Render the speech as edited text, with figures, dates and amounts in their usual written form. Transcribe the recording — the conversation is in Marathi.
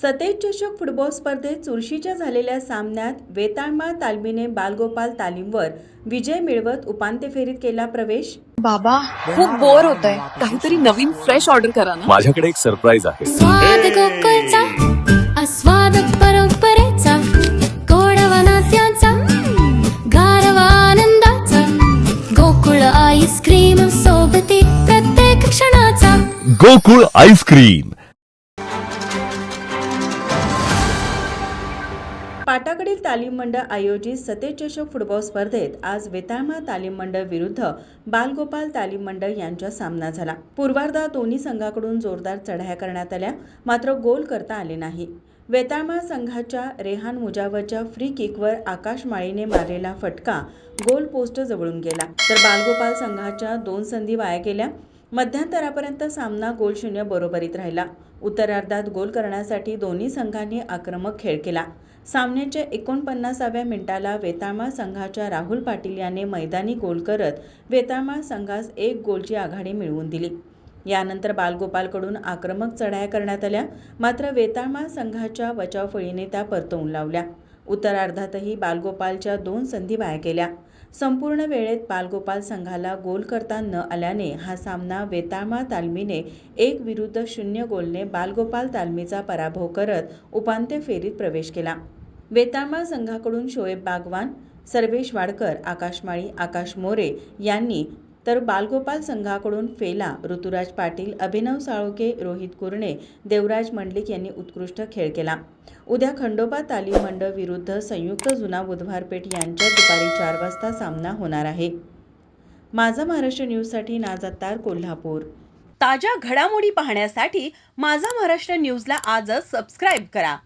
सतेज चषक फुटबॉल स्पर्धेत चुरशीच्या झालेल्या सामन्यात वेताळमाळ तालमीने बालगोपाल तालीमवर विजय मिळवत उपांत्य फेरीत केला प्रवेश। बाबा खूप बोर होतंय, काहीतरी नवीन फ्रेश ऑर्डर करा ना। माझ्याकडे एक सरप्राईज आहे। स्वाद गोकुळचा, आस्वाद परंपरेचा, गोडवा नात्याचा, गारवा आनंदाचा, गोकुळ आईस्क्रीम सोबती प्रत्येक क्षणाचा। गोकुळ आईस्क्रीम। पाटाकडील तालीम मंडळ आयोजित सतेज चषक फुटबॉल स्पर्धेत आज वेताळमाळ तालीम मंडळ विरुद्ध बालगोपाल तालीम मंडळ यांचा सामना झाला। पूर्वार्धात दोन्ही संघाकडून जोरदार चढाया करण्यात आल्या, मात्र गोल करता आले नाही। वेताळमाळ संघाच्या रेहान मुजावरच्या फ्री किकवर आकाश माळीने मारलेला फटका गोल पोस्ट जवळून गेला, तर बालगोपाल संघाच्या 2 संधी वाया गेल्या। मध्यांतरापर्यंत सामना गोल शून्य बरोबरीत राहिला। उत्तरार्धात गोल करण्यासाठी दोन्ही संघांनी आक्रमक खेळ केला। सामन्याच्या 49व्या मिनिटाला वेताळमाळ संघाच्या राहुल पाटील याने मैदानी गोल करत वेताळमाळ संघास 1 गोलची आघाडी मिळवून दिली। यानंतर बालगोपालकडून आक्रमक चढाया करण्यात आल्या, मात्र वेताळमाळ संघाच्या बचावफळीने त्या परतवून लावल्या। उत्तरार्धातही बालगोपालच्या 2 संधी वाया गेल्या। संपूर्ण वेळेत बालगोपाल संघाला गोल करता न आल्याने हा सामना वेताळमाळ तालमीने 1-0 गोलने बालगोपाल तालमीचा पराभव करत उपांत्य फेरीत प्रवेश केला। वेताळमाळ संघाकडून शोएब बागवान, सर्वेश वाडकर, आकाश माळी, आकाश मोरे यांनी, तर बालगोपाल संघाकडून फेला, ऋतुराज पाटील, अभिनव साळोखे, रोहित कुरणे, देवराज मंडलिक यांनी उत्कृष्ट खेळ केला। उद्या खंडोबा तालीम मंडळ विरुद्ध संयुक्त जुना बुधवार पेठ यांच्यात दुपारी 4 वाजता सामना होणार आहे। माझा महाराष्ट्र न्यूजसाठी नाज अत्तार, कोल्हापूर। ताज्या घडामोडी पाहण्यासाठी माझा महाराष्ट्र न्यूजला आजच सबस्क्राईब करा।